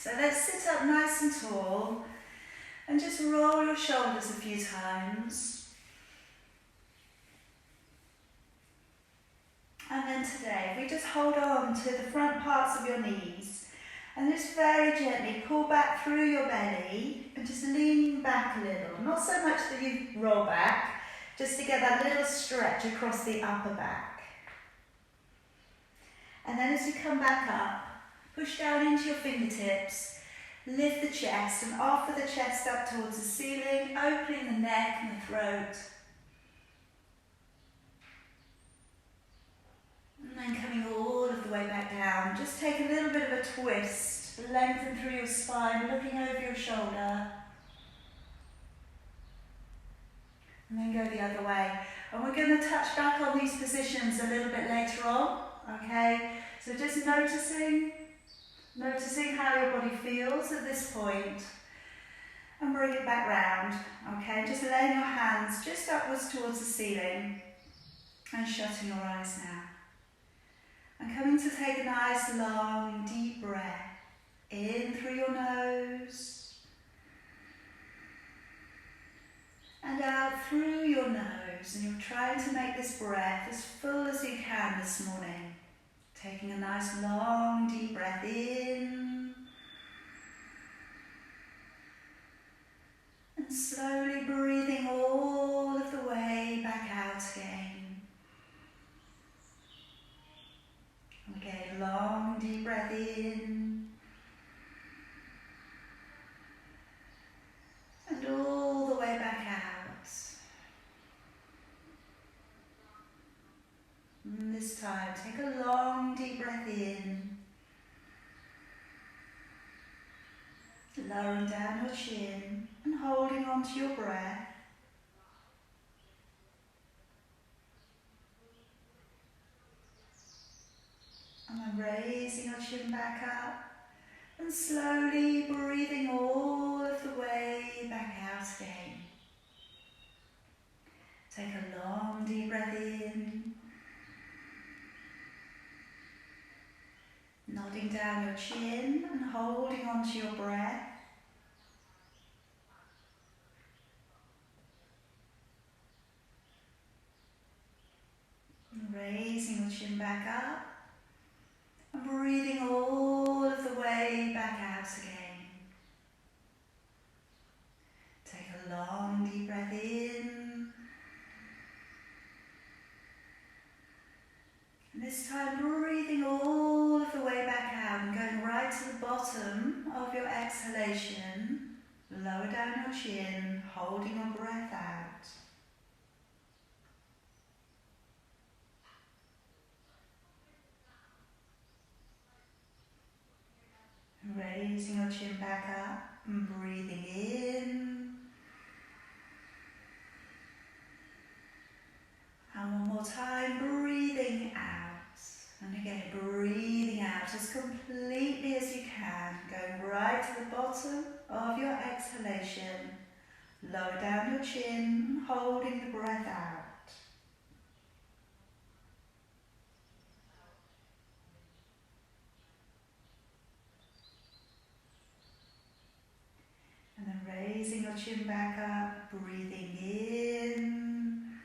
So let's sit up nice and tall and just roll your shoulders a few times. And then today, if we just hold on to the front parts of your knees and just very gently pull back through your belly and just lean back a little. Not so much that you roll back, just to get that little stretch across the upper back. And then as you come back up, push down into your fingertips, lift the chest and offer the chest up towards the ceiling, opening the neck and the throat. And then coming all of the way back down. Just take a little bit of a twist, lengthen through your spine, looking over your shoulder. And then go the other way. And we're going to touch back on these positions a little bit later on, okay? So just noticing how your body feels at this point. And bring it back round, okay? Just laying your hands just upwards towards the ceiling and shutting your eyes now. And coming to take a nice long deep breath in through your nose and out through your nose, and you're trying to make this breath as full as you can this morning. Taking a nice long deep breath in and slowly breathing all of the way back out again. Okay, long deep breath in and all the way back out. And this time, take a long deep breath in, lowering down your chin and holding on to your breath. And then raising your chin back up and slowly breathing all of the way back out again. Take a long deep breath in, nodding down your chin and holding on to your breath. And raising your chin back up. And breathing all of the way back out again. Take a long deep breath in. And this time breathing all of the way back out and going right to the bottom of your exhalation. Lower down your chin, holding your breath out. Raising your chin back up and breathing in. And one more time, breathing out. And again, breathing out as completely as you can. Going right to the bottom of your exhalation. Lower down your chin, holding the breath out. And then raising your chin back up, breathing in.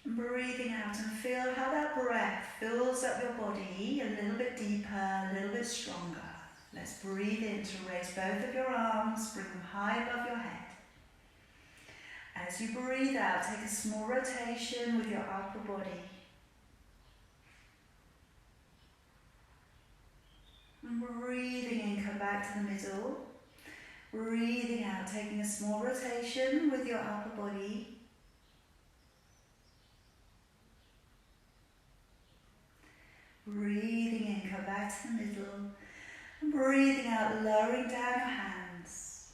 And breathing out, and feel how that breath fills up your body a little bit deeper, a little bit stronger. Let's breathe in to raise both of your arms, bring them high above your head. As you breathe out, take a small rotation with your upper body. And breathing in, come back to the middle. Breathing out, taking a small rotation with your upper body. Breathing in, come back to the middle. And breathing out, lowering down your hands.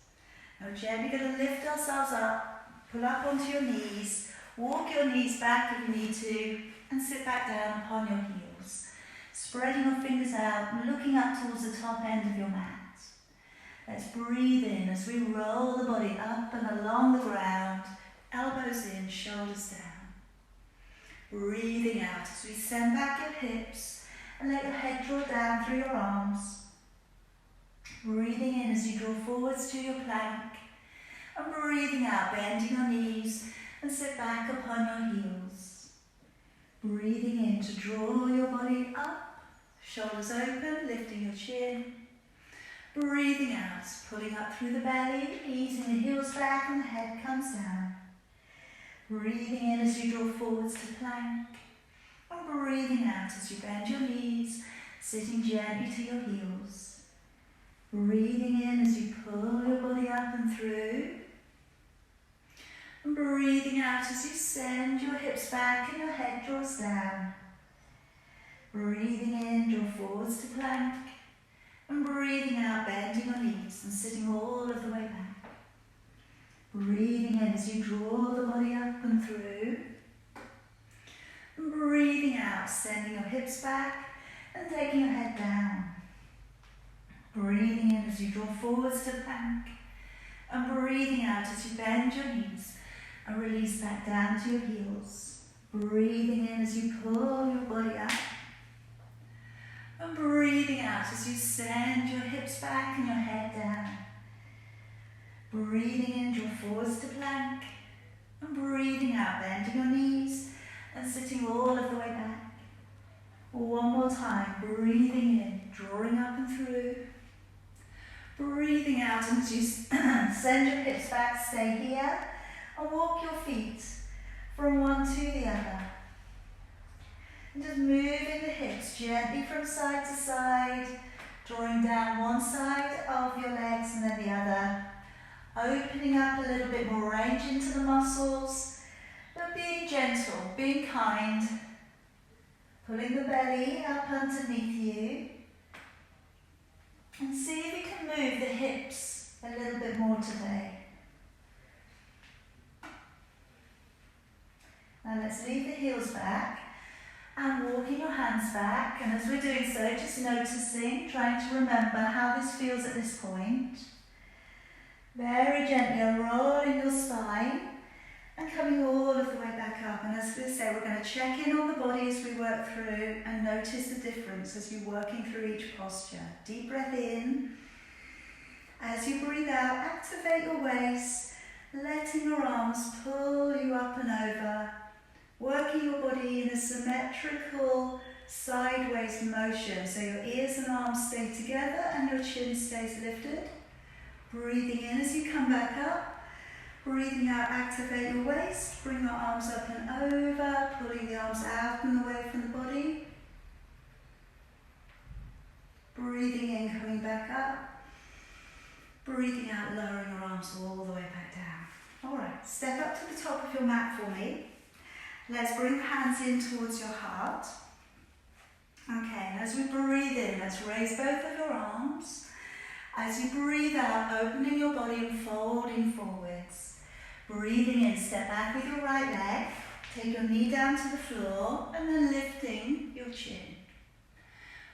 Now we're gently going to lift ourselves up, pull up onto your knees, walk your knees back if you need to, and sit back down upon your heels. Spreading your fingers out and looking up towards the top end of your mat. Let's breathe in as we roll the body up and along the ground, elbows in, shoulders down. Breathing out as we send back your hips And let your head draw down through your arms. Breathing in as you draw forwards to your plank. And breathing out, bending your knees and sit back upon your heels. Breathing in to draw your body up, shoulders open, lifting your chin. Breathing out, pulling up through the belly, easing the heels back and the head comes down. Breathing in as you draw forwards to plank. And breathing out as you bend your knees, sitting gently to your heels. Breathing in as you pull your body up and through. And breathing out as you send your hips back and your head draws down. Breathing in, draw forwards to plank. And breathing out, bending your knees and sitting all of the way back. Breathing in as you draw the body up and through. And breathing out, sending your hips back and taking your head down. Breathing in as you draw forwards to plank. And breathing out as you bend your knees and release back down to your heels. Breathing in as you pull your body up. And breathing out as you send your hips back and your head down. Breathing in, draw forwards to plank. And breathing out, bending your knees and sitting all of the way back. One more time, breathing in, drawing up and through. Breathing out, and as you send your hips back, stay here and walk your feet from one to the other. And just moving the hips gently from side to side, drawing down one side of your legs and then the other. Opening up a little bit more range into the muscles, but being gentle, being kind. Pulling the belly up underneath you. And see if you can move the hips a little bit more today. Now let's leave the heels back and walking your hands back. And as we're doing so, just noticing, trying to remember how this feels at this point. Very gently unrolling your spine and coming all of the way back up. And as we say, we're going to check in on the body as we work through and notice the difference as you're working through each posture. Deep breath in. As you breathe out, activate your waist, letting your arms pull you up and over, working your body in a symmetrical sideways motion. So your ears and arms stay together and your chin stays lifted. Breathing in as you come back up. Breathing out, activate your waist. Bring your arms up and over, pulling the arms out and away from the body. Breathing in, coming back up. Breathing out, lowering your arms all the way back down. Alright, step up to the top of your mat for me. Let's bring the hands in towards your heart. Okay, and as we breathe in, let's raise both of your arms. As you breathe out, opening your body and folding forwards. Breathing in, step back with your right leg. Take your knee down to the floor and then lifting your chin.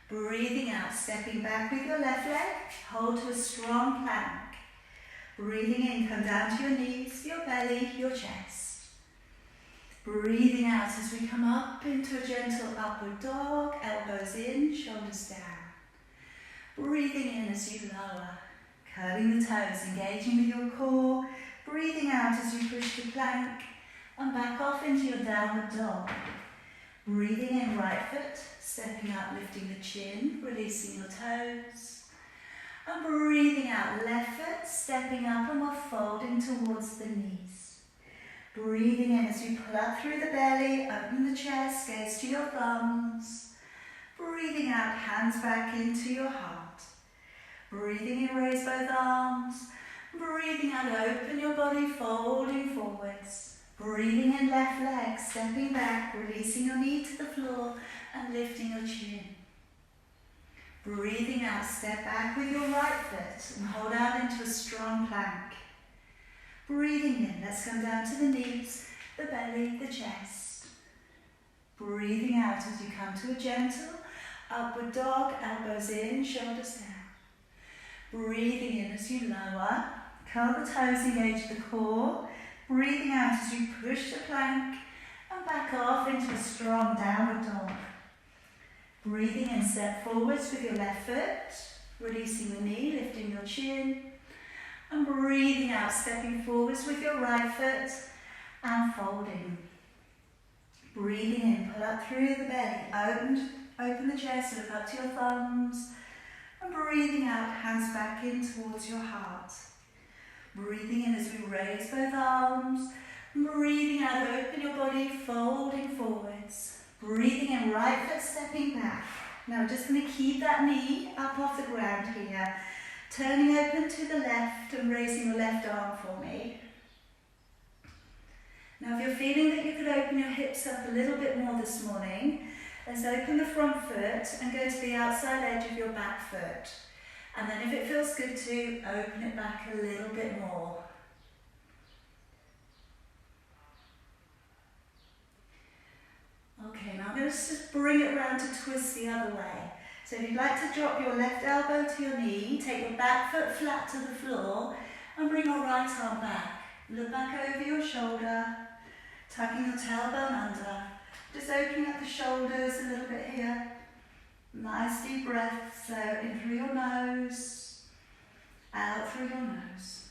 Breathing out, stepping back with your left leg. Hold to a strong plank. Breathing in, come down to your knees, your belly, your chest. Breathing out as we come up into a gentle upward dog. Elbows in, shoulders down. Breathing in as you lower, curling the toes, engaging with your core. Breathing out as you push to plank and back off into your downward dog. Breathing in, right foot, stepping up, lifting the chin, releasing your toes. And breathing out, left foot, stepping up and we're folding towards the knees. Breathing in as you pull up through the belly, open the chest, gaze to your thumbs. Breathing out, hands back into your heart. Breathing in, raise both arms. Breathing out, open your body, folding forwards. Breathing in, left leg, stepping back, releasing your knee to the floor and lifting your chin. Breathing out, step back with your right foot and hold out into a strong plank. Breathing in, let's come down to the knees, the belly, the chest. Breathing out as you come to a gentle upward dog, elbows in, shoulders down. Breathing in as you lower, curl the toes, engage the core. Breathing out as you push the plank and back off into a strong downward dog. Breathing in, step forwards with your left foot, releasing the knee, lifting your chin. And breathing out, stepping forwards with your right foot and folding. Breathing in, pull up through the belly, open the chest, look up to your thumbs. And breathing out, hands back in towards your heart. Breathing in as we raise both arms. Breathing out, open your body, folding forwards. Breathing in, right foot stepping back. Now we're just going to keep that knee up off the ground here. Turning open to the left and raising your left arm for me. Now if you're feeling that you could open your hips up a little bit more this morning, let's open the front foot and go to the outside edge of your back foot. And then if it feels good to, open it back a little bit more. Okay, now I'm going to just bring it around to twist the other way. So if you'd like to drop your left elbow to your knee, take your back foot flat to the floor and bring your right arm back. Look back over your shoulder, tucking your tailbone under. Just opening up the shoulders a little bit here. Nice deep breath, so in through your nose, out through your nose.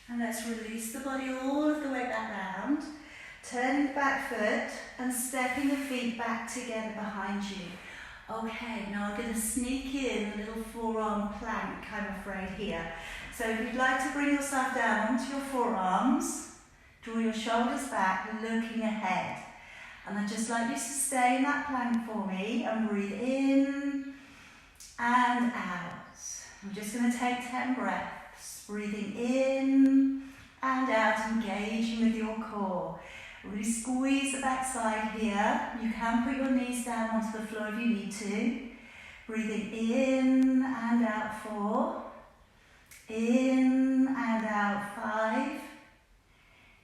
And let's release the body all of the way back round. Turning the back foot and stepping the feet back together behind you. Okay, now I'm going to sneak in a little forearm plank, I'm afraid, here. So if you'd like to bring yourself down onto your forearms, draw your shoulders back, looking ahead. And I'd just like you to stay in that plank for me and breathe in and out. I'm just going to take 10 breaths. Breathing in and out, engaging with your core. Really squeeze the backside here. You can put your knees down onto the floor if you need to. Breathing in and out 4. In and out 5.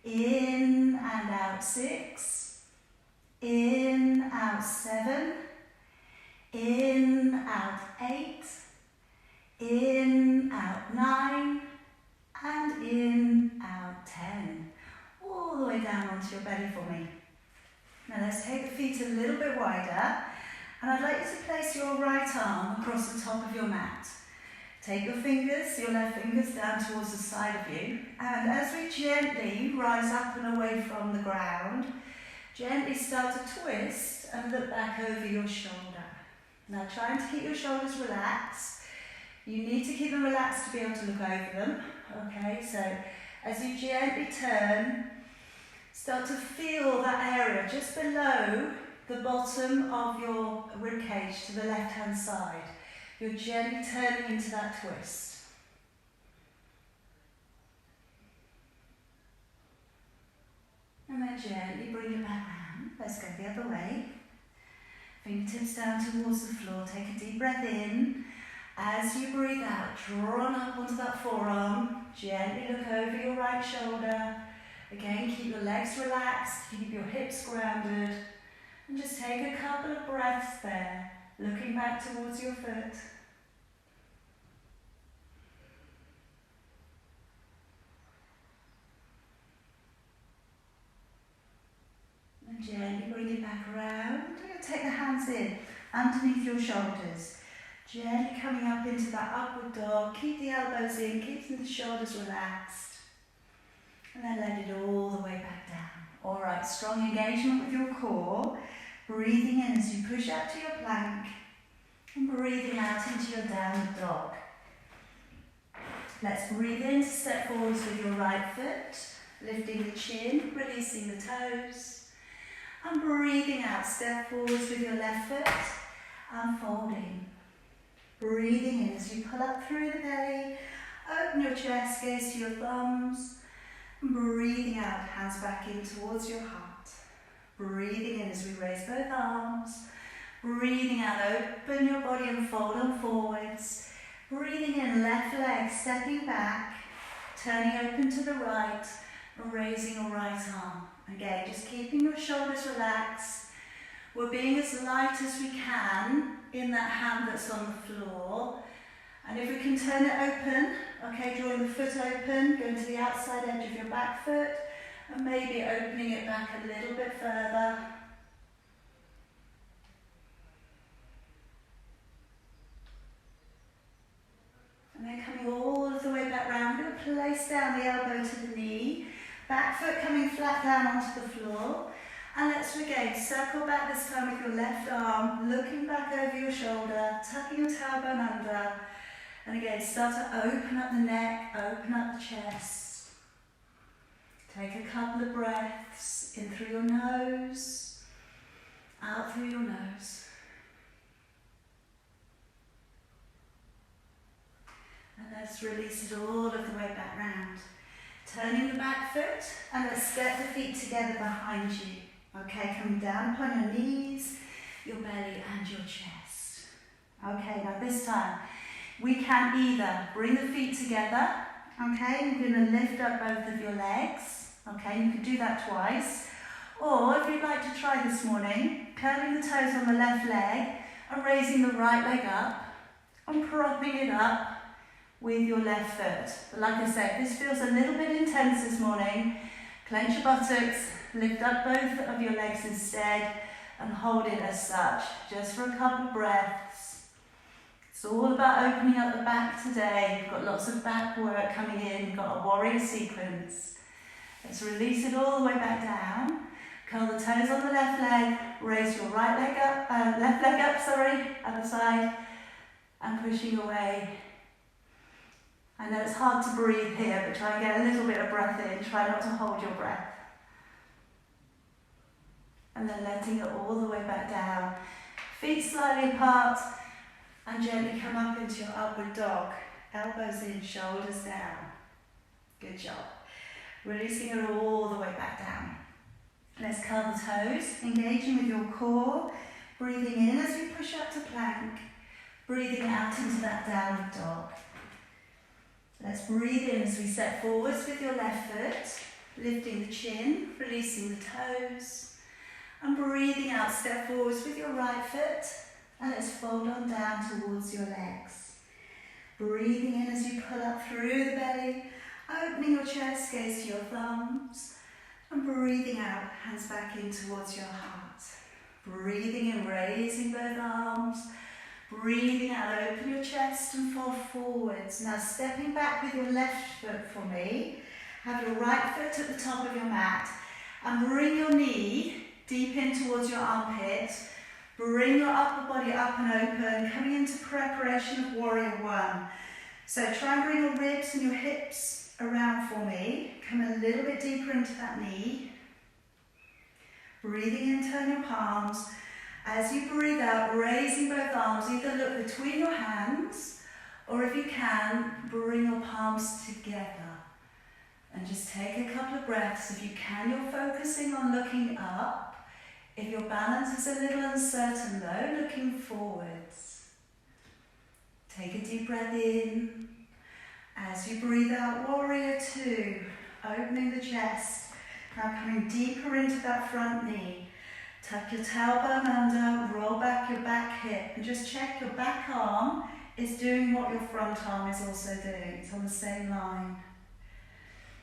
In and out 6. In, out 7. In, out 8. In, out 9. And in, out 10. All the way down onto your belly for me. Now let's take the feet a little bit wider, and I'd like you to place your right arm across the top of your mat. Take your fingers, your left fingers down towards the side of you, and as we gently rise up and away from the ground, gently start to twist and look back over your shoulder. Now trying to keep your shoulders relaxed. You need to keep them relaxed to be able to look over them. Okay, so as you gently turn, start to feel that area just below the bottom of your ribcage to the left-hand side. You're gently turning into that twist. And then gently bring it back round. Let's go the other way. Fingertips down towards the floor. Take a deep breath in. As you breathe out, drawn up onto that forearm. Gently look over your right shoulder. Again, keep your legs relaxed, keep your hips grounded, and just take a couple of breaths there, looking back towards your foot. And gently bring it back around. You're going to take the hands in, underneath your shoulders. Gently coming up into that upward dog. Keep the elbows in, keep the shoulders relaxed. And then let it all the way back down. Alright, strong engagement with your core. Breathing in as you push out to your plank. And breathing out into your downward dog. Let's breathe in to step forwards with your right foot. Lifting the chin, releasing the toes. And breathing out, step forwards with your left foot. And folding. Breathing in as you pull up through the belly. Open your chest, gaze to your thumbs. Breathing out, hands back in towards your heart. Breathing in as we raise both arms. Breathing out, open your body and fold on forwards. Breathing in, left leg stepping back, turning open to the right and raising your right arm. Again, just keeping your shoulders relaxed. We're being as light as we can in that hand that's on the floor. And if we can turn it open, okay, drawing the foot open, going to the outside edge of your back foot, And maybe opening it back a little bit further. And then coming all of the way back round, we're going to place down the elbow to the knee, back foot coming flat down onto the floor. And let's again circle back this time with your left arm, looking back over your shoulder, tucking your tailbone under. And again, start to open up the neck, open up the chest. Take a couple of breaths in through your nose, out through your nose. And let's release it all of the way back round. Turning the back foot, and let's step the feet together behind you. Okay, coming down upon your knees, your belly and your chest. Okay, now this time, we can either bring the feet together, okay, you're going to lift up both of your legs, okay, you can do that twice. Or if you'd like to try this morning, curling the toes on the left leg and raising the right leg up and propping it up with your left foot. But like I said, this feels a little bit intense this morning. Clench your buttocks, lift up both of your legs instead and hold it as such, just for a couple of breaths. It's all about opening up the back today. We've got lots of back work coming in. We've got a warrior sequence. Let's release it all the way back down. Curl the toes on the left leg, raise your right leg up, left leg up, other side, and pushing away. I know it's hard to breathe here, but try and get a little bit of breath in. Try not to hold your breath. And then letting it all the way back down. Feet slightly apart, and gently come up into your upward dog. Elbows in, shoulders down. Good job. Releasing it all the way back down. Let's curl the toes, engaging with your core. Breathing in as you push up to plank. Breathing out into that downward dog. Let's breathe in as we step forwards with your left foot, lifting the chin, releasing the toes, and breathing out, step forwards with your right foot, and let's fold on down towards your legs. Breathing in as you pull up through the belly, opening your chest, gaze to your thumbs, and breathing out, hands back in towards your heart. Breathing in, raising both arms. Breathing out, open your chest and fall forwards. Now stepping back with your left foot for me. Have your right foot at the top of your mat. And bring your knee deep in towards your armpit. Bring your upper body up and open, coming into preparation of Warrior One. So try and bring your ribs and your hips around for me. Come a little bit deeper into that knee. Breathing in, turn your palms. As you breathe out, raising both arms, either look between your hands, or if you can, bring your palms together. And just take a couple of breaths. If you can, you're focusing on looking up. If your balance is a little uncertain though, looking forwards. Take a deep breath in. As you breathe out, Warrior Two, opening the chest. Now coming deeper into that front knee. Tuck your tailbone under, roll back your back hip, and just check your back arm is doing what your front arm is also doing. It's on the same line.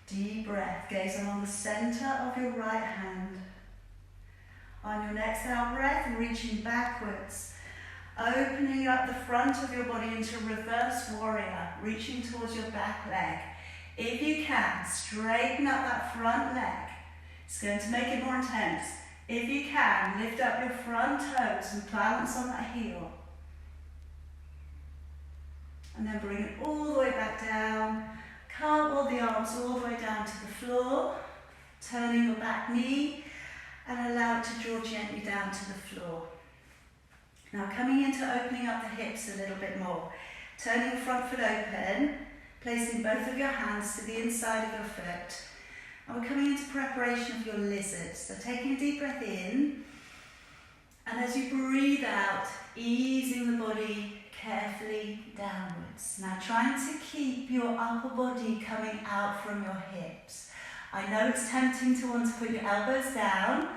Deep breath, gaze along the center of your right hand. On your next out breath, reaching backwards, opening up the front of your body into reverse warrior, reaching towards your back leg. If you can, straighten up that front leg. It's going to make it more intense. If you can, lift up your front toes and balance on that heel. And then bring it all the way back down. Cartwheel the arms all the way down to the floor. Turning your back knee and allow it to draw gently down to the floor. Now coming into opening up the hips a little bit more. Turning your front foot open, placing both of your hands to the inside of your foot. And we're coming into preparation of your lizard. So taking a deep breath in, and as you breathe out, easing the body carefully downwards. Now trying to keep your upper body coming out from your hips. I know it's tempting to want to put your elbows down,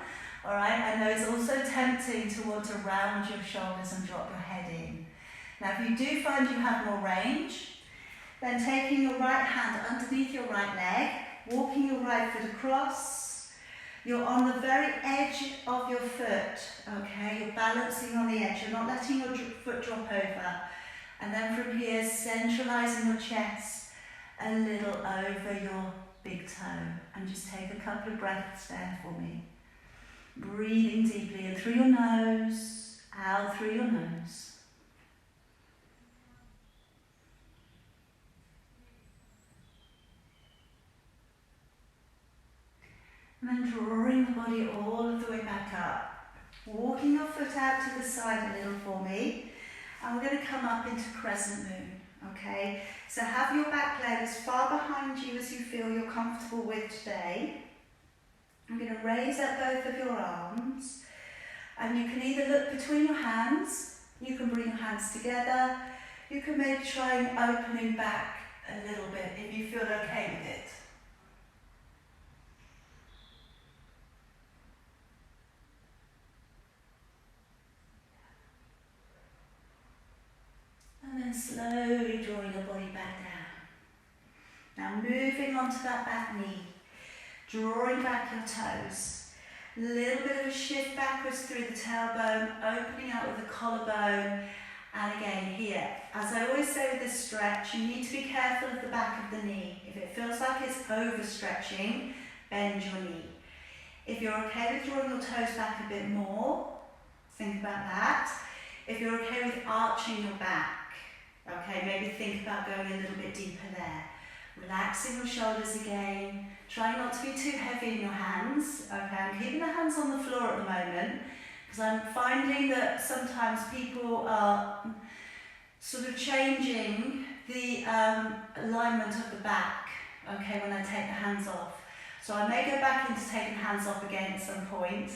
all right? I know it's also tempting to want to round your shoulders and drop your head in. Now if you do find you have more range, then taking your right hand underneath your right leg, walking your right foot across. You're on the very edge of your foot, okay? You're balancing on the edge. You're not letting your foot drop over. And then from here, centralising your chest a little over your big toe. And just take a couple of breaths there for me. Breathing deeply in through your nose, out through your nose. And then drawing the body all of the way back up. Walking your foot out to the side a little for me. And we're going to come up into Crescent Moon, okay? So have your back leg as far behind you as you feel you're comfortable with today. I'm going to raise up both of your arms. And you can either look between your hands, you can bring your hands together, you can maybe try and opening back a little bit if you feel okay with it. And then slowly drawing your body back down. Now moving onto that back knee, drawing back your toes. A little bit of a shift backwards through the tailbone, opening out with the collarbone. And again here, as I always say with this stretch, you need to be careful of the back of the knee. If it feels like it's overstretching, bend your knee. If you're okay with drawing your toes back a bit more, think about that. If you're okay with arching your back, okay, maybe think about going a little bit deeper there. Relaxing your shoulders again. Try not to be too heavy in your hands. Okay, I'm keeping the hands on the floor at the moment because I'm finding that sometimes people are sort of changing the alignment of the back, okay, when I take the hands off. So I may go back into taking hands off again at some point.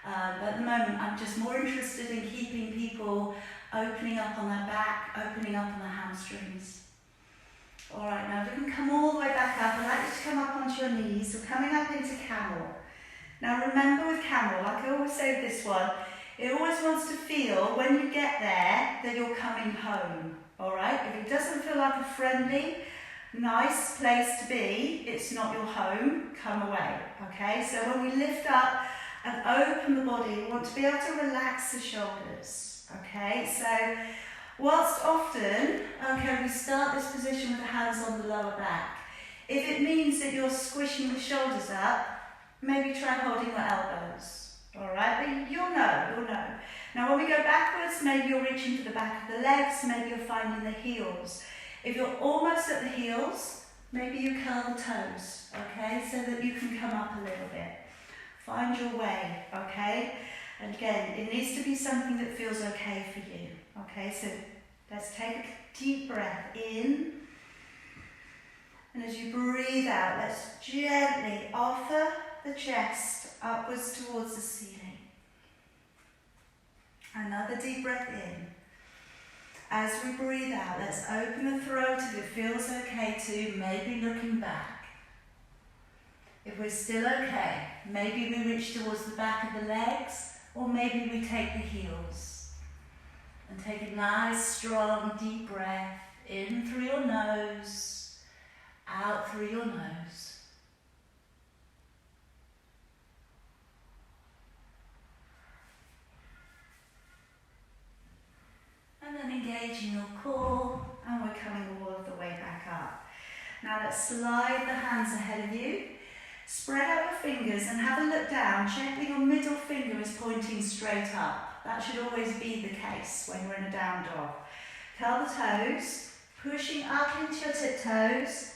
But at the moment, I'm just more interested in keeping people opening up on their back, opening up on their hamstrings. All right, now if you can come all the way back up, I'd like you to come up onto your knees. So coming up into camel. Now remember with camel, like I always say with this one, it always wants to feel when you get there that you're coming home. All right, if it doesn't feel like a friendly, nice place to be, it's not your home, come away. Okay, so when we lift up and open the body, we want to be able to relax the shoulders, okay? So, whilst often, okay, we start this position with the hands on the lower back. If it means that you're squishing the shoulders up, maybe try holding your elbows, all right? But you'll know. Now, when we go backwards, maybe you're reaching for the back of the legs, maybe you're finding the heels. If you're almost at the heels, maybe you curl the toes, okay? So that you can come up a little bit. Find your way, okay? And again, it needs to be something that feels okay for you, okay? So let's take a deep breath in. And as you breathe out, let's gently offer the chest upwards towards the ceiling. Another deep breath in. As we breathe out, let's open the throat if it feels okay to, maybe looking back. If we're still okay, maybe we reach towards the back of the legs, or maybe we take the heels. And take a nice, strong, deep breath in through your nose, out through your nose. And then engaging your core, and we're coming all of the way back up. Now let's slide the hands ahead of you. Spread out your fingers and have a look down. Check that your middle finger is pointing straight up. That should always be the case when you're in a down dog. Curl the toes, pushing up into your tiptoes,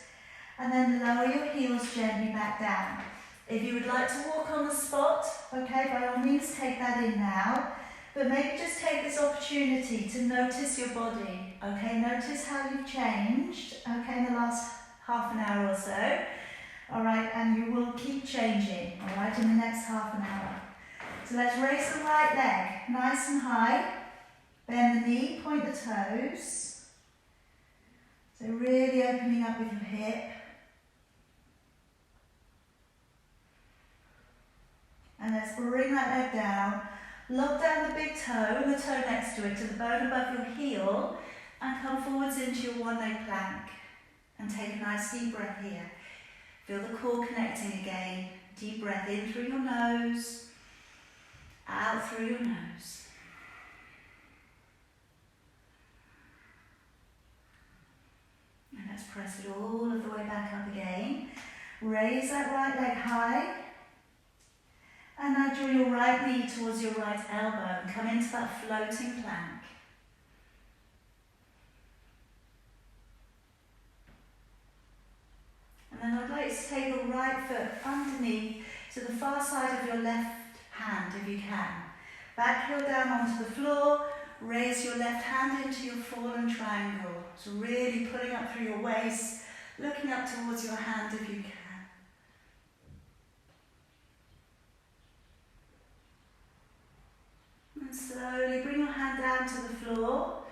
and then lower your heels gently back down. If you would like to walk on the spot, okay, by all means take that in now. But maybe just take this opportunity to notice your body, okay? Notice how you've changed, okay, in the last half an hour or so. All right, and you will keep changing, all right, in the next half an hour. So let's raise the right leg nice and high. Bend the knee, point the toes. So really opening up with your hip. And let's bring that leg down. Lock down the big toe and the toe next to it to the bone above your heel and come forwards into your one leg plank. And take a nice deep breath here. Feel the core connecting again. Deep breath in through your nose, out through your nose. And let's press it all of the way back up again. Raise that right leg high. And now draw your right knee towards your right elbow and come into that floating plank. And then I'd like you to take your right foot underneath to the far side of your left hand if you can. Back heel down onto the floor, raise your left hand into your fallen triangle. So really pulling up through your waist, looking up towards your hand if you can. And slowly bring your hand down to the floor.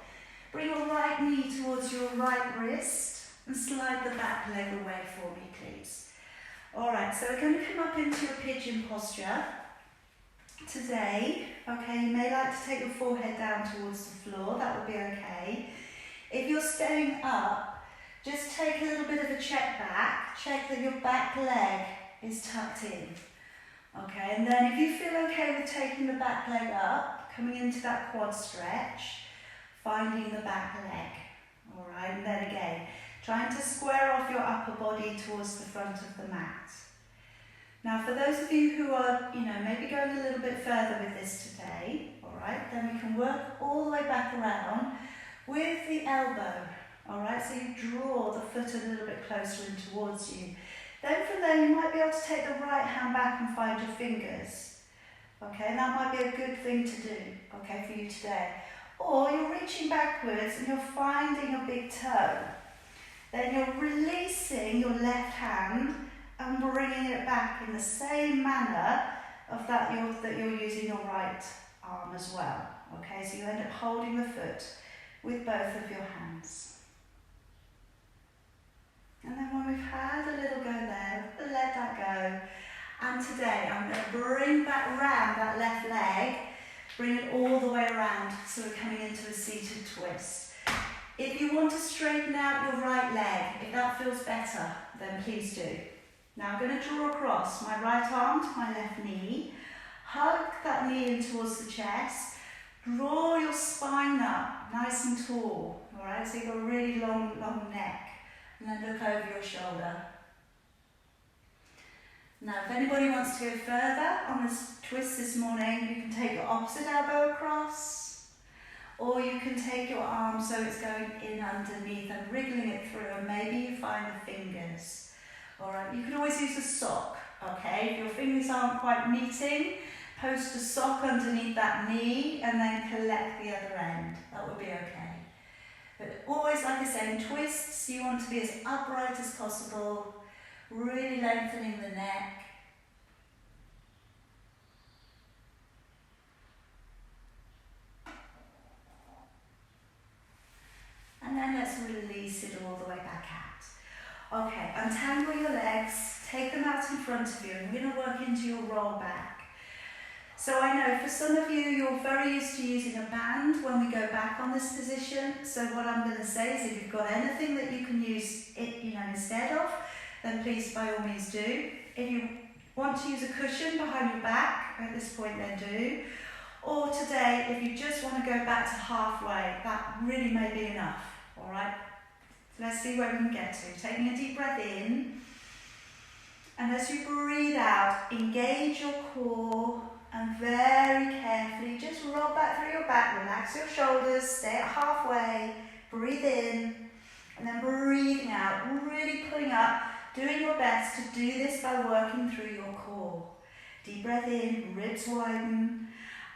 Bring your right knee towards your right wrist and slide the back leg away for me, please. Alright, so we're going to come up into a pigeon posture today. Okay, you may like to take your forehead down towards the floor, that would be okay. If you're staying up, just take a little bit of a check back. Check that your back leg is tucked in. Okay, and then if you feel okay with taking the back leg up, coming into that quad stretch, finding the back leg. Alright, and then again, trying to square off your upper body towards the front of the mat. Now for those of you who are, maybe going a little bit further with this today, alright, then we can work all the way back around with the elbow. Alright, so you draw the foot a little bit closer in towards you. Then from there you might be able to take the right hand back and find your fingers. Okay, and that might be a good thing to do, okay, for you today. Or you're reaching backwards and you're finding a big toe. Then you're releasing your left hand and bringing it back in the same manner of that you're using your right arm as well. Okay, so you end up holding the foot with both of your hands. And then when we've had a little go there, let that go. And today I'm going to bring that round, that left leg, bring it all the way around so we're coming into a seated twist. If you want to straighten out your right leg, if that feels better, then please do. Now I'm going to draw across my right arm to my left knee, hug that knee in towards the chest, draw your spine up nice and tall, alright, so you've got a really long neck, and then look over your shoulder. Now if anybody wants to go further on this twist this morning, you can take your opposite elbow across, or you can take your arm so it's going in underneath and wriggling it through, and maybe you find the fingers. Alright, you can always use a sock, okay? If your fingers aren't quite meeting, post a sock underneath that knee and then collect the other end. That would be okay. But always, like I say, in twists, you want to be as upright as possible, really lengthening the neck. And then let's release it all the way back out. Okay, untangle your legs, take them out in front of you, and we're going to work into your roll back. So I know for some of you, you're very used to using a band when we go back on this position. So what I'm going to say is if you've got anything that you can use it, instead of, then please by all means do. If you want to use a cushion behind your back at this point, then do. Or today, if you just want to go back to halfway, that really may be enough, all right? So let's see where we can get to. Taking a deep breath in, and as you breathe out, engage your core, and very carefully just roll back through your back, relax your shoulders, stay at halfway, breathe in, and then breathing out, really pulling up, doing your best to do this by working through your core. Deep breath in, ribs widen.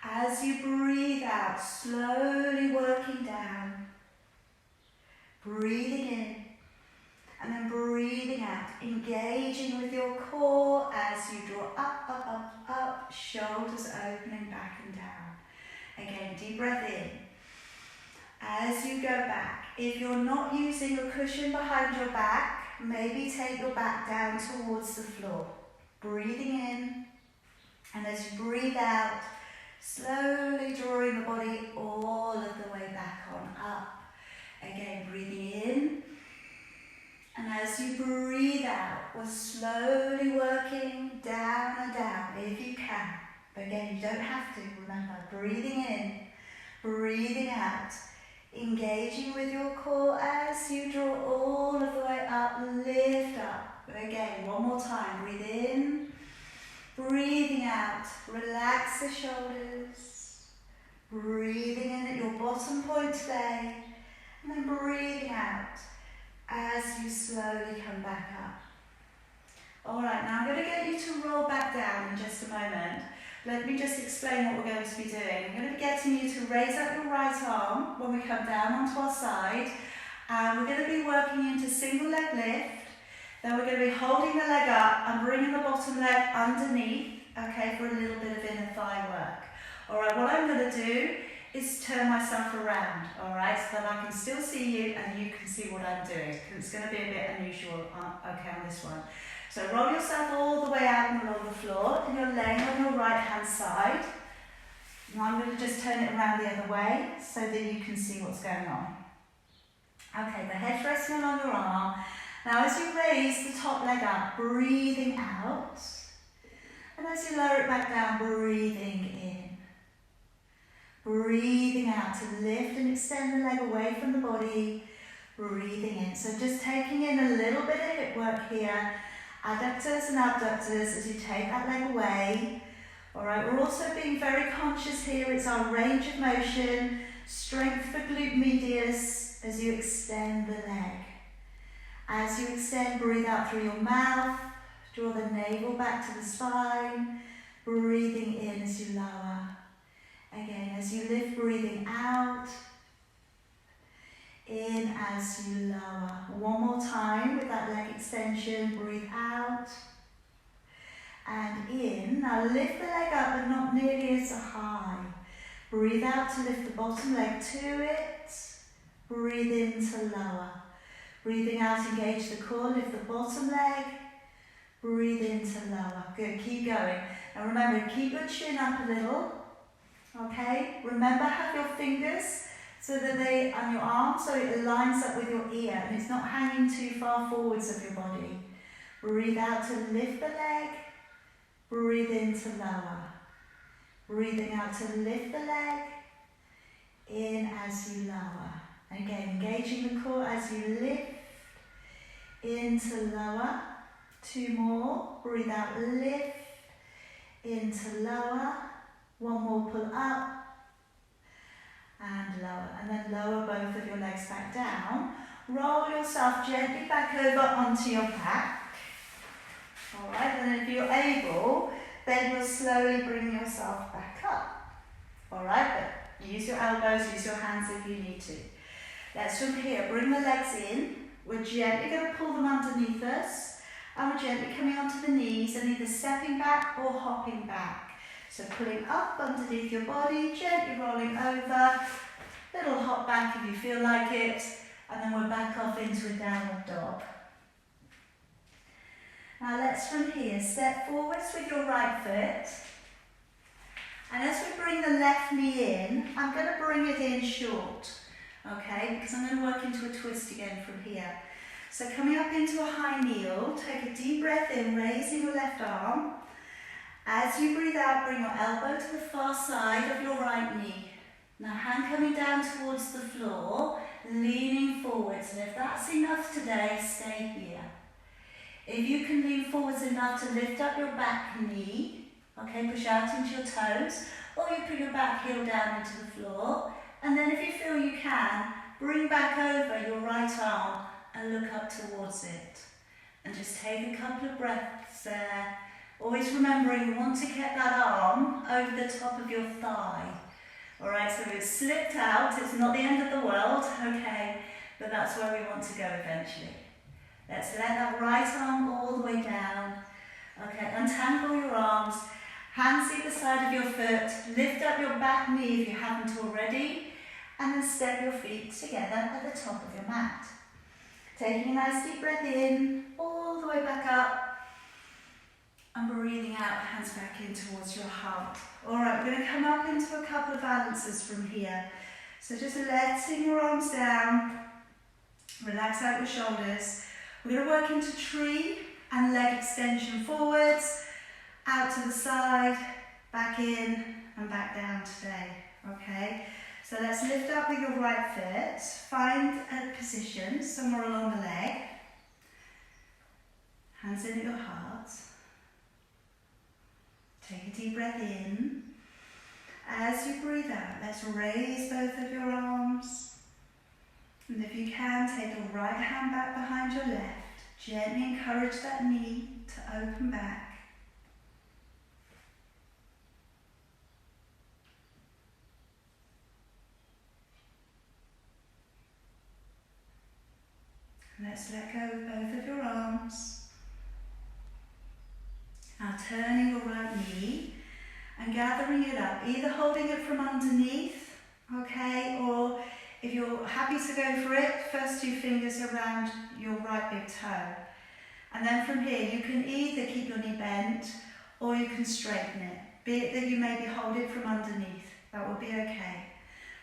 As you breathe out, slowly working down, breathing in, and then breathing out, engaging with your core as you draw up, up, up, up, shoulders opening back and down. Again, deep breath in. As you go back, if you're not using a cushion behind your back, maybe take your back down towards the floor. Breathing in, and as you breathe out, slowly drawing the body all of the way back on up. Again, breathing in, And as you breathe out, we're slowly working down and down if you can. But again, you don't have to. Remember, breathing in, breathing out, engaging with your core as you draw all of the way up, lift up. Again, one more time. Breathe in, breathing out, relax the shoulders. Breathing in at your bottom point today, and then breathing out as you slowly come back up. Alright, now I'm going to get you to roll back down in just a moment. Let me just explain what we're going to be doing. I'm going to be getting you to raise up your right arm when we come down onto our side. And we're going to be working into single leg lift. Then we're going to be holding the leg up and bringing the bottom leg underneath, okay, for a little bit of inner thigh work. Alright, what I'm going to do is turn myself around, alright, so that I can still see you and you can see what I'm doing. Because it's going to be a bit unusual, okay, on this one. So roll yourself all the way out and along the floor, and you're laying on your right hand side. Now I'm going to just turn it around the other way so that you can see what's going on. Okay, the head's resting on your arm. Now as you raise the top leg up, breathing out. And as you lower it back down, breathing in. Breathing out to lift and extend the leg away from the body. Breathing in. So just taking in a little bit of hip work here. Adductors and abductors as you take that leg away. Alright, we're also being very conscious here. It's our range of motion. Strength for glute medius as you extend the leg. As you extend, breathe out through your mouth. Draw the navel back to the spine. Breathing in as you lower. Again, as you lift, breathing out. In as you lower. One more time with that leg extension. Breathe out. And in. Now lift the leg up, but not nearly as high. Breathe out to lift the bottom leg to it. Breathe in to lower. Breathing out, engage the core, lift the bottom leg. Breathe in to lower. Good, keep going. Now remember, keep your chin up a little. Okay, remember, have your fingers so that they on your arm, so it lines up with your ear and it's not hanging too far forwards of your body. Breathe out to lift the leg. Breathe in to lower. Breathing out to lift the leg. In as you lower. Again, engaging the core as you lift. In to lower. Two more. Breathe out, lift. In to lower. One more, pull up. And lower. And then lower both of your legs back down. Roll yourself gently back over onto your back. Alright, and if you're able, then you'll slowly bring yourself back up. Alright, but use your elbows, use your hands if you need to. Let's from here, bring the legs in. We're gently going to pull them underneath us. And we're gently coming onto the knees and either stepping back or hopping back. So pulling up underneath your body, gently rolling over. Little hop back if you feel like it. And then we're back off into a downward dog. Now let's from here step forwards with your right foot. And as we bring the left knee in, I'm going to bring it in short. Okay, because I'm going to work into a twist again from here. So coming up into a high kneel, take a deep breath in, raising your left arm. As you breathe out, bring your elbow to the far side of your right knee. Now hand coming down towards the floor, leaning forwards. And if that's enough today, stay here. If you can lean forwards enough to lift up your back knee, okay, push out into your toes, or you put your back heel down into the floor, and then if you feel you can, bring back over your right arm and look up towards it. And just take a couple of breaths there. Always remembering you want to get that arm over the top of your thigh. Alright, so it's slipped out, it's not the end of the world, okay, but that's where we want to go eventually. Let's let that right arm all the way down. Okay, untangle your arms, hands either side of your foot, lift up your back knee if you haven't already, and then step your feet together at the top of your mat. Taking a nice deep breath in, all the way back up, and breathing out, hands back in towards your heart. Alright, we're going to come up into a couple of balances from here. So just letting your arms down, relax out your shoulders. We're going to work into tree and leg extension forwards, out to the side, back in and back down today, okay? So let's lift up with your right foot, find a position somewhere along the leg, hands in at your heart, take a deep breath in. As you breathe out, let's raise both of your arms, and if you can, take your right hand back behind your left, gently encourage that knee to open back. Let's let go of both of your arms. Now turning your right knee and gathering it up, either holding it from underneath, okay, or if you're happy to go for it, first two fingers around your right big toe. And then from here, you can either keep your knee bent or you can straighten it, be it that you maybe hold it from underneath, that will be okay.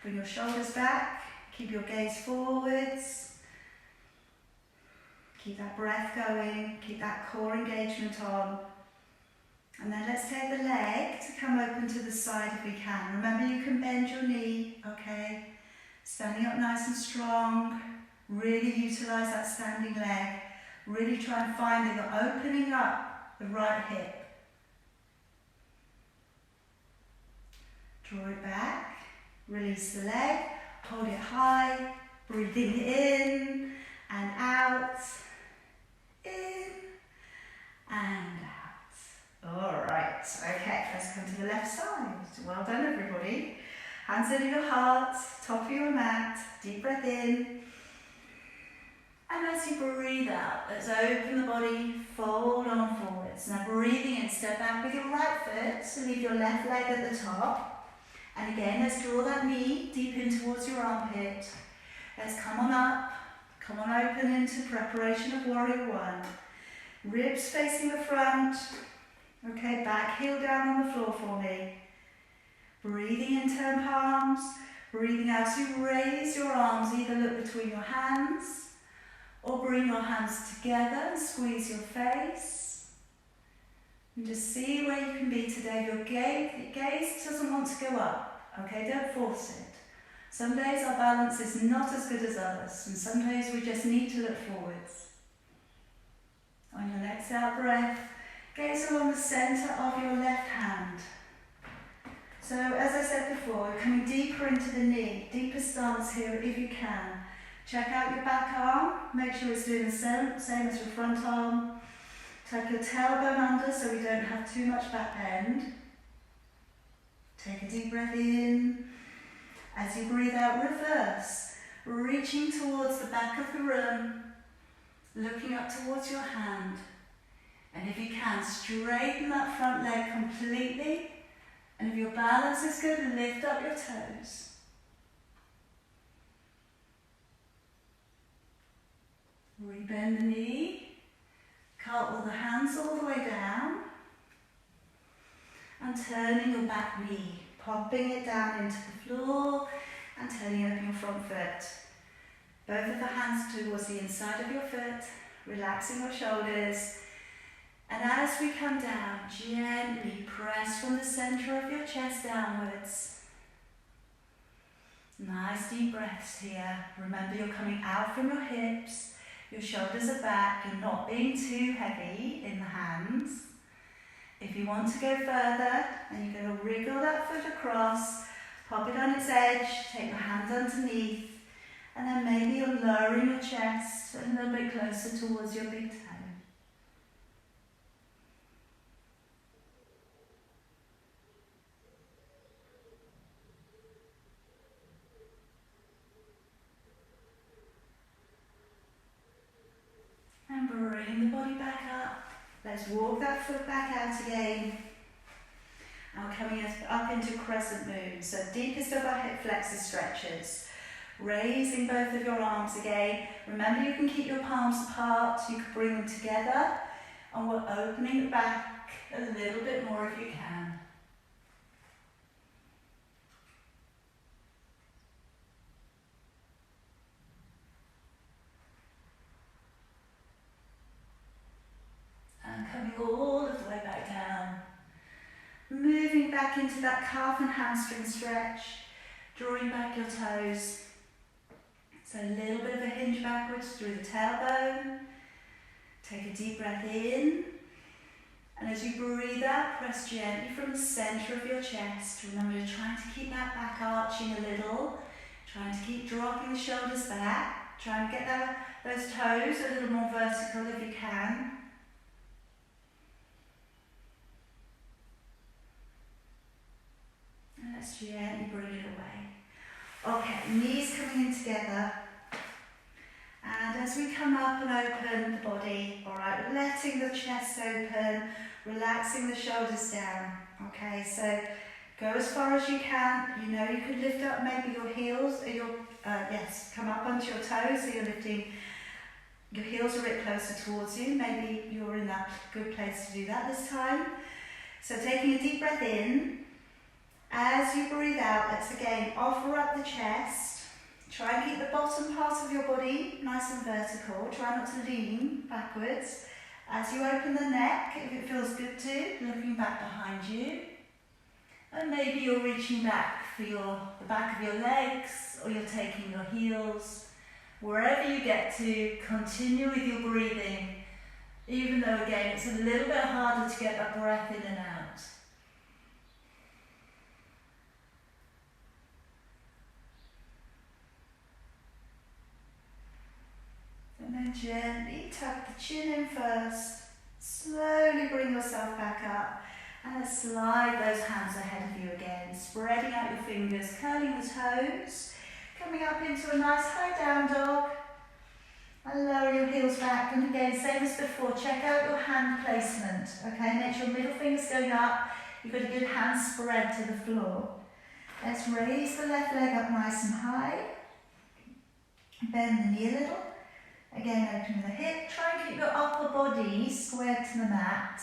Bring your shoulders back, keep your gaze forwards. Keep that breath going, keep that core engagement on. And then let's take the leg to come open to the side if we can. Remember, you can bend your knee, okay? Standing up nice and strong. Really utilise that standing leg. Really try and find that you're opening up the right hip. Draw it back, release the leg, hold it high, breathing in and out. In and out. Alright, okay, let's come to the left side. Well done, everybody. Hands into your heart, top of your mat, deep breath in. And as you breathe out, let's open the body, fold on forwards. Now breathing in, step back with your right foot, so leave your left leg at the top. And again, let's draw that knee deep in towards your armpit. Let's come on up. Come on, open into preparation of warrior one. Ribs facing the front. Okay, back heel down on the floor for me. Breathing in, turn palms. Breathing out, so you raise your arms, either look between your hands or bring your hands together and squeeze your face. And just see where you can be today. Your gaze doesn't want to go up. Okay, don't force it. Some days our balance is not as good as others, and some days we just need to look forwards. On your next out breath, gaze along the centre of your left hand. So as I said before, coming deeper into the knee, deeper stance here if you can. Check out your back arm, make sure it's doing the same as your front arm. Tuck your tailbone under so we don't have too much back bend. Take a deep breath in. As you breathe out, reverse, reaching towards the back of the room, looking up towards your hand. And if you can, straighten that front leg completely. And if your balance is good, lift up your toes. Rebend the knee, cartwheel the hands all the way down. And turning your back knee. Popping it down into the floor and turning over your front foot. Both of the hands towards the inside of your foot, relaxing your shoulders. And as we come down, gently press from the centre of your chest downwards. Nice deep breaths here. Remember, you're coming out from your hips, your shoulders are back, you're not being too heavy in the hands. If you want to go further, and you're going to wriggle that foot across, pop it on its edge, take your hands underneath, and then maybe you're lowering your chest a little bit closer towards your big toe. And bring the body back up. Let's walk that foot back out again. And we're coming up into Crescent Moon. So deepest of our hip flexor stretches. Raising both of your arms again. Remember, you can keep your palms apart. You can bring them together. And we're opening it back a little bit more if you can. that calf and hamstring stretch, drawing back your toes. So a little bit of a hinge backwards through the tailbone. Take a deep breath in. And as you breathe out, press gently from the centre of your chest. Remember, trying to keep that back arching a little. Trying to keep dropping the shoulders back. Try and get those toes a little more vertical if you can. And let's gently bring it away. Okay, knees coming in together. And as we come up and open the body, alright, letting the chest open, relaxing the shoulders down. Okay, so go as far as you can. You know you could lift up maybe your heels, or come up onto your toes, so you're lifting, your heels are a bit closer towards you. Maybe you're in that good place to do that this time. So taking a deep breath in. As you breathe out, let's again offer up the chest. Try and keep the bottom part of your body nice and vertical. Try not to lean backwards. As you open the neck, if it feels good to, looking back behind you. And maybe you're reaching back for the back of your legs, or you're taking your heels. Wherever you get to, continue with your breathing, even though again it's a little bit harder to get that breath in and out. And then gently tuck the chin in first. Slowly bring yourself back up. And let's slide those hands ahead of you again. Spreading out your fingers, curling the toes. Coming up into a nice high down dog. And lower your heels back. And again, same as before, check out your hand placement. Okay, make sure middle finger's going up. You've got a good hand spread to the floor. Let's raise the left leg up nice and high. Bend the knee a little. Again, opening the hip. Try and keep your upper body squared to the mat.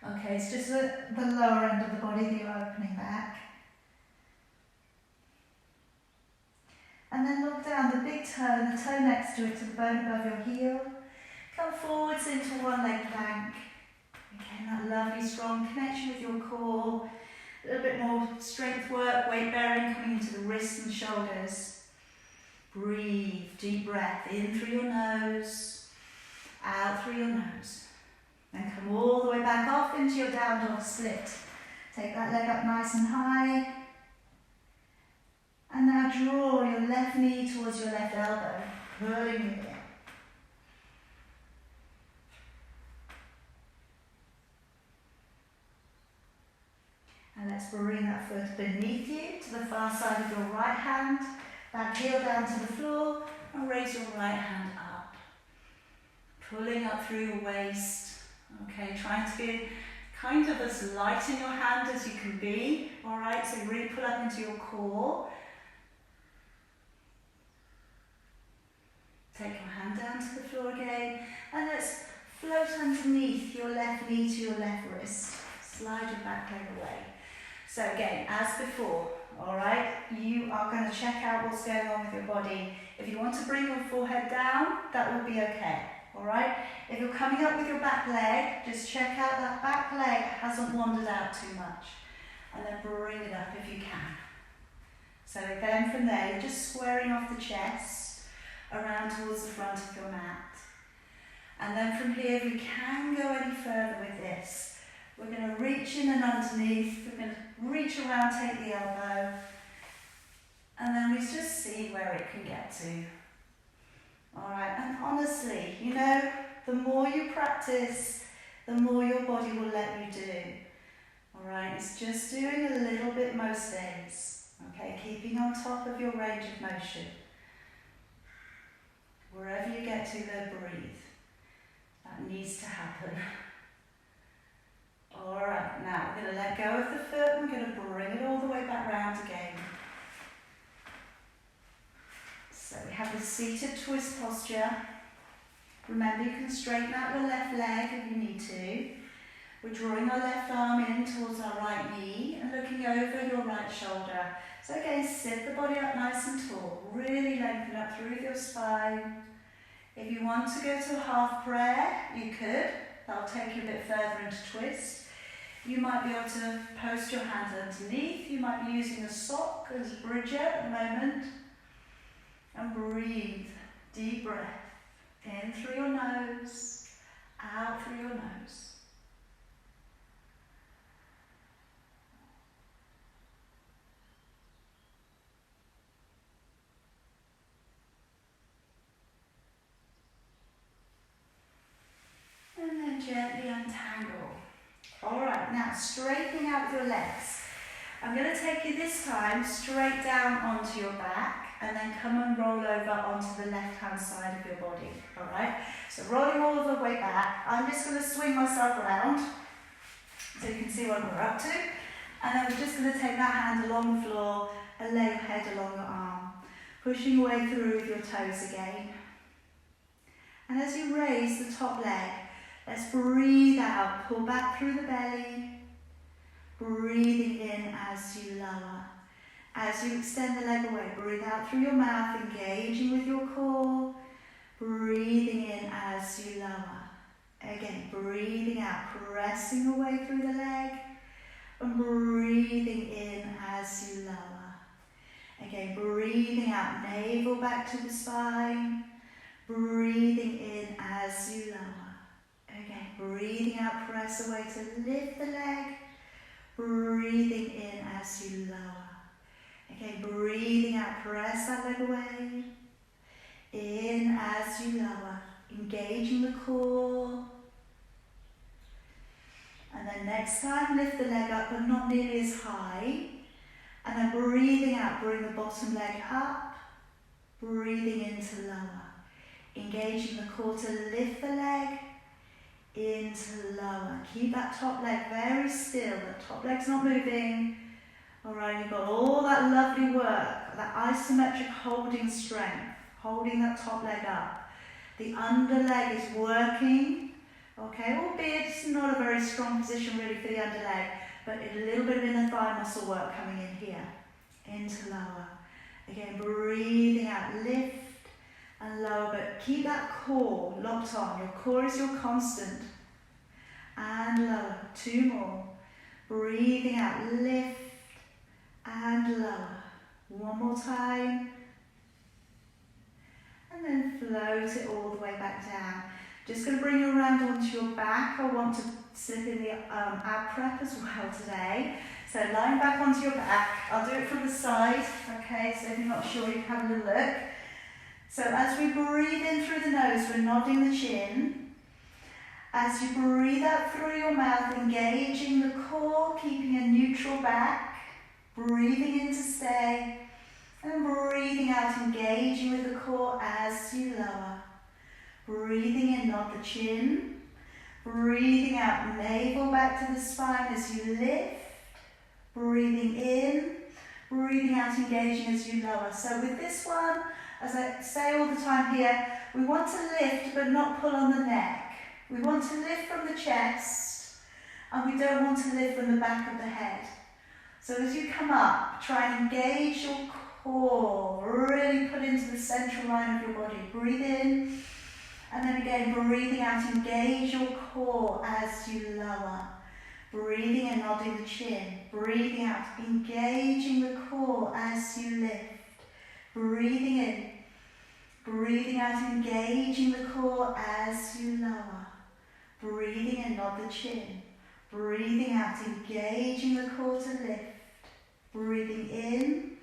Okay, it's just the lower end of the body that you're opening back. And then look down the big toe and the toe next to it to the bone above your heel. Come forwards into one leg plank. Again, that lovely strong connection with your core. A little bit more strength work, weight bearing coming into the wrists and shoulders. Breathe, deep breath in through your nose, out through your nose. Then come all the way back off into your down dog split. Take that leg up nice and high. And now draw your left knee towards your left elbow, pulling it in. And let's bring that foot beneath you to the far side of your right hand. Back heel down to the floor and raise your right hand up. Pulling up through your waist. Okay, trying to be kind of as light in your hand as you can be. Alright, so really pull up into your core. Take your hand down to the floor again. And let's float underneath your left knee to your left wrist. Slide your back leg away. So again, as before, alright, you are going to check out what's going on with your body. If you want to bring your forehead down, that will be okay, alright? If you're coming up with your back leg, just check out that back leg hasn't wandered out too much. And then bring it up if you can. So then from there, you're just squaring off the chest, around towards the front of your mat. And then from here, if we can go any further with this, we're going to reach in and underneath, we're going to reach around, take the elbow, and then we just see where it can get to. Alright, and honestly, you know, the more you practice, the more your body will let you do. Alright, it's just doing a little bit most days. Okay, keeping on top of your range of motion. Wherever you get to, though, breathe. That needs to happen. Alright, now we're going to let go of the foot and we're going to bring it all the way back round again. So we have the seated twist posture. Remember, you can straighten out your left leg if you need to. We're drawing our left arm in towards our right knee and looking over your right shoulder. So again, sit the body up nice and tall. Really lengthen up through your spine. If you want to go to a half prayer, you could. That'll take you a bit further into twist. You might be able to post your hands underneath. You might be using a sock as a bridger at the moment. And breathe. Deep breath. In through your nose, out through your nose. And then gently untangle. Alright, now straightening out your legs. I'm going to take you this time straight down onto your back and then come and roll over onto the left hand side of your body. Alright, so rolling all of the way back. I'm just going to swing myself around so you can see what we're up to. And then we're just going to take that hand along the floor and lay your head along your arm, pushing your way through with your toes again. And as you raise the top leg, let's breathe out, pull back through the belly, breathing in as you lower. As you extend the leg away, breathe out through your mouth, engaging with your core, breathing in as you lower. Again, breathing out, pressing away through the leg, and breathing in as you lower. Again, breathing out, navel back to the spine, breathing in as you lower. Again, breathing out, press away to lift the leg, breathing in as you lower. Again, breathing out, press that leg away, in as you lower, engaging the core. And then next time, lift the leg up, but not nearly as high. And then breathing out, bring the bottom leg up, breathing into lower. Engaging the core to lift the leg, into lower. Keep that top leg very still, the top leg's not moving. Alright, you've got all that lovely work, that isometric holding strength, holding that top leg up. The under leg is working, okay, albeit it's not a very strong position really for the under leg, but a little bit of inner thigh muscle work coming in here, into lower. Again, breathing out, lift and lower, but keep that core locked on. Your core is your constant. And lower, 2 more. Breathing out, lift and lower. 1 more time. And then float it all the way back down. Just going to bring you around onto your back. I want to slip in the ab prep as well today. So lying back onto your back. I'll do it from the side, okay? So if you're not sure, you can have a little look. So as we breathe in through the nose, we're nodding the chin. As you breathe out through your mouth, engaging the core, keeping a neutral back. Breathing in to stay. And breathing out, engaging with the core as you lower. Breathing in, nod the chin. Breathing out, navel back to the spine as you lift. Breathing in. Breathing out, engaging as you lower. So with this one, as I say all the time here, we want to lift but not pull on the neck. We want to lift from the chest and we don't want to lift from the back of the head. So as you come up, try and engage your core, really put into the central line of your body. Breathe in and then again breathing out, engage your core as you lower. Breathing in, nodding the chin. Breathing out, engaging the core as you lift. Breathing in, breathing out, engaging the core as you lower. Breathing in, nod the chin. Breathing out, engaging the core to lift. Breathing in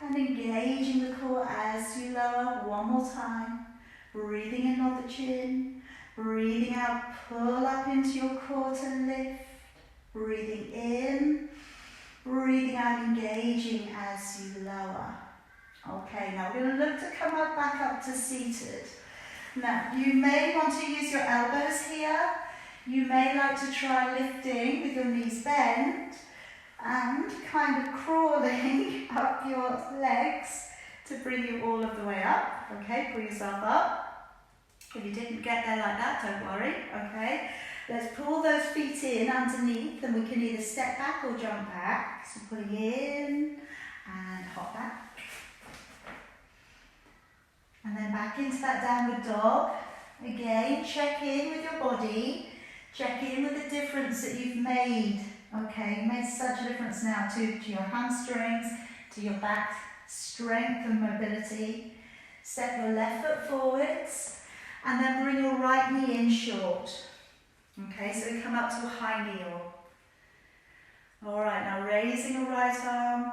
and engaging the core as you lower. 1 more time. Breathing in, nod the chin. Breathing out, pull up into your core to lift. Breathing in, breathing out, engaging as you lower. Okay, now we're going to look to come up, back up to seated. Now, you may want to use your elbows here. You may like to try lifting with your knees bent and kind of crawling up your legs to bring you all of the way up. Okay, pull yourself up. If you didn't get there like that, don't worry. Okay, let's pull those feet in underneath and we can either step back or jump back. So pulling in and hop back. And then back into that downward dog. Again, check in with your body. Check in with the difference that you've made. Okay, made such a difference now to your hamstrings, to your back strength and mobility. Step your left foot forwards and then bring your right knee in short. Okay, so we come up to a high kneel. Alright, now raising your right arm.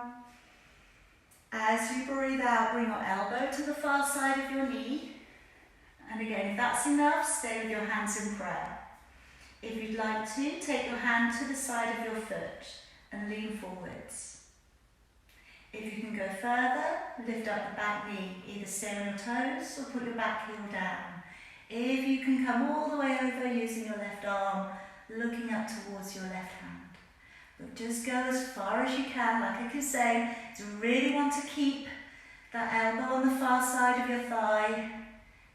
As you breathe out, bring your elbow to the far side of your knee. And again, if that's enough, stay with your hands in prayer. If you'd like to, take your hand to the side of your foot and lean forwards. If you can go further, lift up the back knee, either stay on your toes or put your back heel down. If you can come all the way over using your left arm, looking up towards your left hand. But just go as far as you can, like I keep saying, to really want to keep that elbow on the far side of your thigh.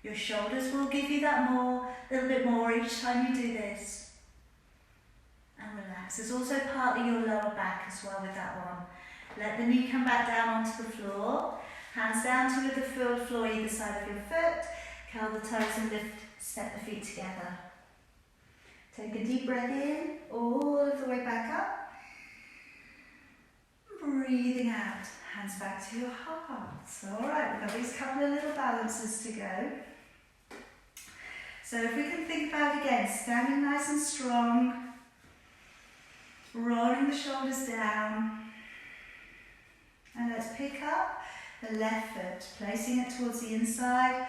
Your shoulders will give you that little bit more each time you do this. And relax. There's also partly your lower back as well with that one. Let the knee come back down onto the floor. Hands down to the floor either side of your foot. Curl the toes and step the feet together. Take a deep breath in, all of the way back up. Breathing out, hands back to your heart. Alright, we've got these couple of little balances to go. So if we can think about again, standing nice and strong, rolling the shoulders down, and let's pick up the left foot, placing it towards the inside,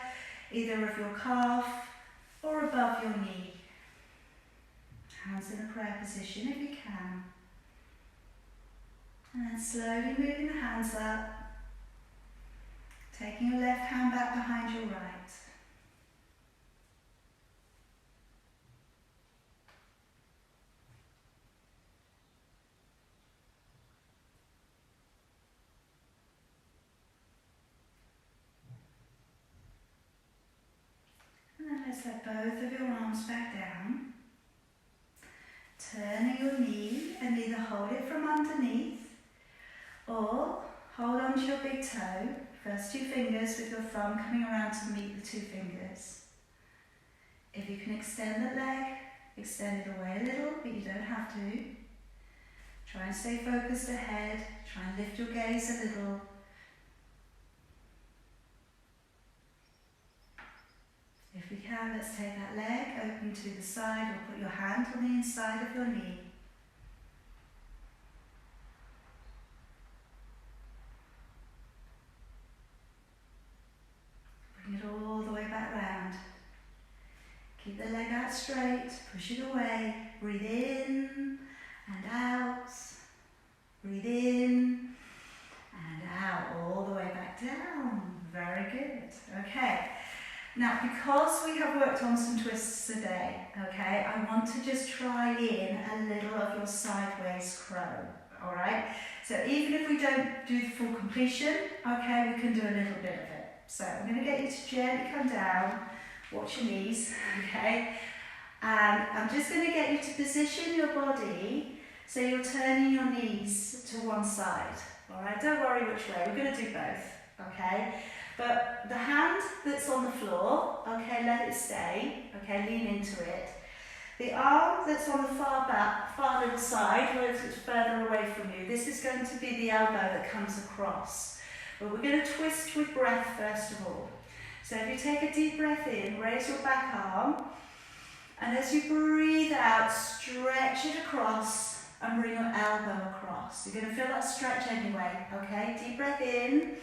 either of your calf or above your knee. Hands in a prayer position if you can. And then slowly moving the hands up, taking your left hand back behind your right. And then let's let both of your arms back down. Turning your knee and either hold it from underneath or hold on to your big toe, first two fingers with your thumb coming around to meet the two fingers. If you can extend that leg, extend it away a little, but you don't have to. Try and stay focused ahead, try and lift your gaze a little. If we can, let's take that leg open to the side or put your hand on the inside of your knee. Bring it all the way back round. Keep the leg out straight, push it away. Breathe in and out. Breathe in and out, all the way back down. Very good. Okay. Now, because we have worked on some twists today, okay, I want to just try in a little of your sideways crow, all right? So even if we don't do the full completion, okay, we can do a little bit of it. So I'm going to get you to gently come down, watch your knees, okay? And I'm just going to get you to position your body so you're turning your knees to one side, all right? Don't worry which way, we're going to do both, okay? But the hand that's on the floor, okay, let it stay, okay, lean into it. The arm that's on the far little side, where it's further away from you, this is going to be the elbow that comes across. But we're going to twist with breath first of all. So if you take a deep breath in, raise your back arm, and as you breathe out, stretch it across and bring your elbow across. You're going to feel that stretch anyway, okay? Deep breath in.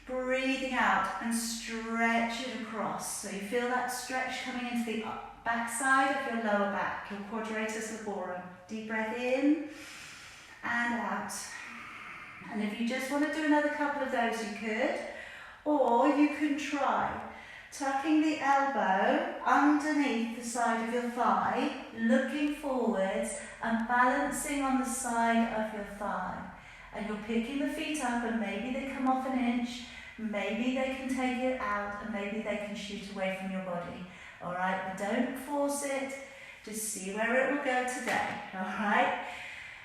Breathing out and stretch it across. So you feel that stretch coming into the back side of your lower back, your quadratus laborum. Deep breath in and out. And if you just want to do another couple of those, you could. Or you can try tucking the elbow underneath the side of your thigh, looking forwards and balancing on the side of your thigh. And you're picking the feet up and maybe they come off an inch, maybe they can take it out and maybe they can shoot away from your body. Alright, but don't force it, just see where it will go today, alright?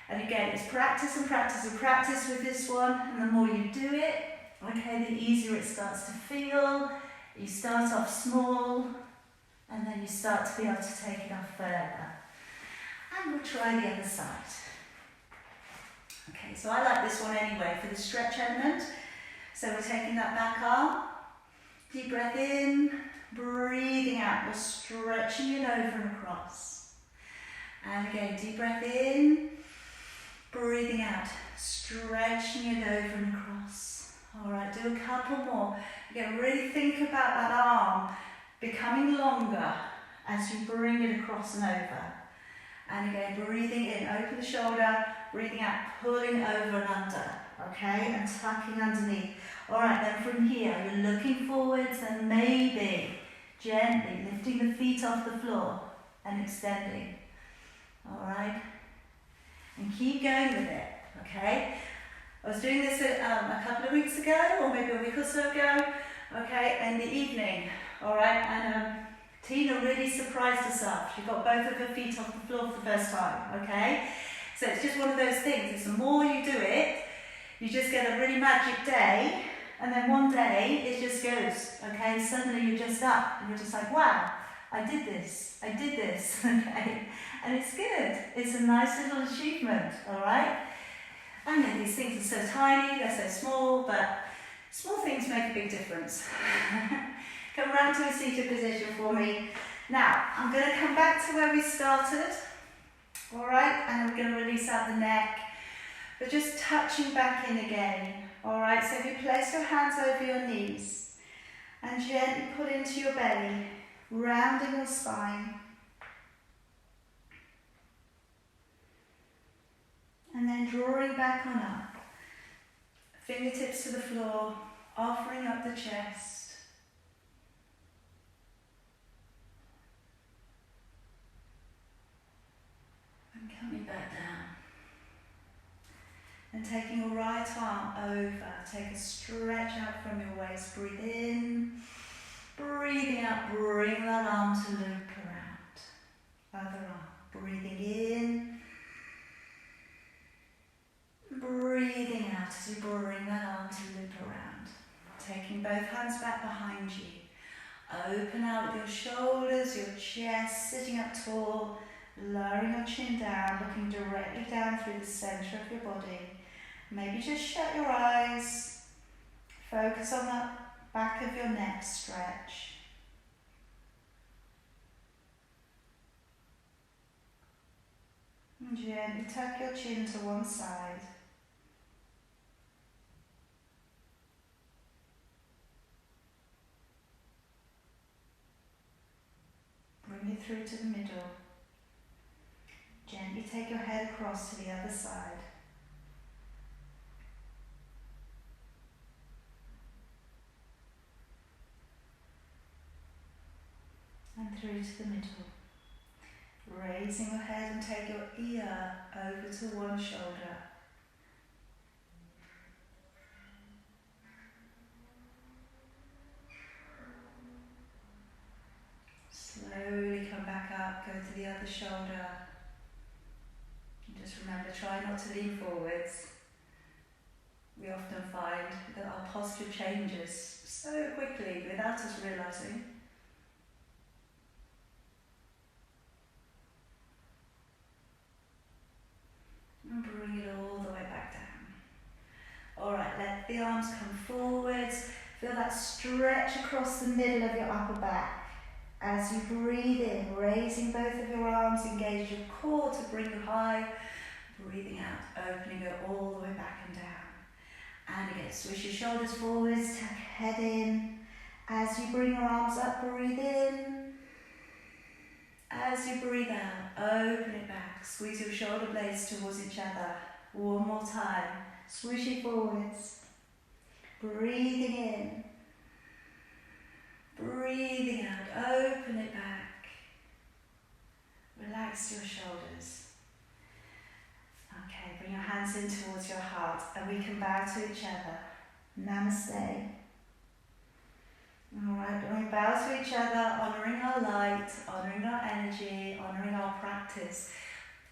And again, it's practice and practice and practice with this one, and the more you do it, okay, the easier it starts to feel. You start off small, And then you start to be able to take it off further. And we'll try the other side. Okay, so I like this one anyway for the stretch element. So we're taking that back arm, deep breath in, breathing out, we're stretching it over and across. And again, deep breath in, breathing out, stretching it over and across. All right, do a couple more. Again, really think about that arm becoming longer as you bring it across and over. And again, breathing in, open the shoulder, breathing out, pulling over and under, okay, and tucking underneath. All right, then from here, you're looking forwards and maybe gently lifting the feet off the floor and extending. All right, and keep going with it, okay. I was doing this a couple of weeks ago, or maybe a week or so ago, okay, in the evening, all right, and Tina really surprised herself. She got both of her feet off the floor for the first time, okay? So it's just one of those things, it's the more you do it, you just get a really magic day, and then one day it just goes, okay? Suddenly you're just up, and you're just like, wow, I did this, okay? And it's good, it's a nice little achievement, all right? I know these things are so tiny, they're so small, but small things make a big difference. Come round to a seated position for me. Now, I'm going to come back to where we started, all right, and we're going to release out the neck, but just touching back in again, all right, so if you place your hands over your knees and gently pull into your belly, rounding your spine, and then drawing back on up, fingertips to the floor, offering up the chest. And coming back down. And taking your right arm over, take a stretch out from your waist, breathe in, breathing out, bring that arm to loop around. Other arm, breathing in, breathing out as you bring that arm to loop around. Taking both hands back behind you. Open out with your shoulders, your chest, sitting up tall, lowering your chin down, looking directly down through the centre of your body. Maybe just shut your eyes, focus on that back of your neck stretch. And gently tuck your chin to one side. Bring it through to the middle. Gently take your head across to the other side. And through to the middle. Raising your head and take your ear over to one shoulder. Slowly come back up, go to the other shoulder. And just remember, try not to lean forwards. We often find that our posture changes so quickly without us realising. And bring it all the way back down. Alright, let the arms come forwards. Feel that stretch across the middle of your upper back. As you breathe in, raising both of your arms, engage your core to bring you high. Breathing out, opening it all the way back and down. And again, swish your shoulders forwards, tuck head in. As you bring your arms up, breathe in. As you breathe out, open it back. Squeeze your shoulder blades towards each other. One more time. Swish it forwards. Breathing in. Breathing out, open it back. Relax your shoulders. Okay, bring your hands in towards your heart and we can bow to each other. Namaste. Alright, when we bow to each other, honouring our light, honouring our energy, honouring our practice,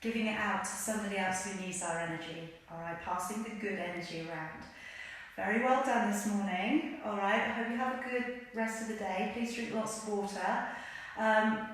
giving it out to somebody else who needs our energy. Alright, passing the good energy around. Very well done this morning. Alright, I hope you have a good rest of the day. Please drink lots of water.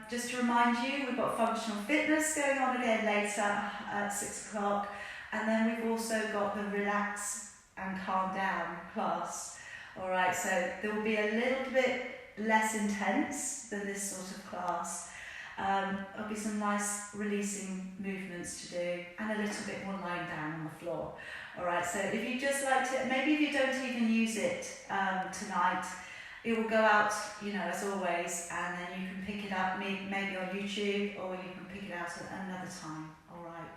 Just to remind you, we've got functional fitness going on again later at 6 o'clock, and then we've also got the relax and calm down class. Alright, so there will be a little bit less intense than this sort of class. There'll be some nice releasing movements to do, and a little bit more lying down on the floor. Alright, so if you just like to, maybe if you don't even use it tonight, it will go out, you know, as always, and then you can pick it up maybe on YouTube, or you can pick it out at another time. Alright,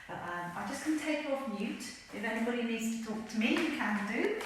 but I'm just going to take you off mute. If anybody needs to talk to me, you can do.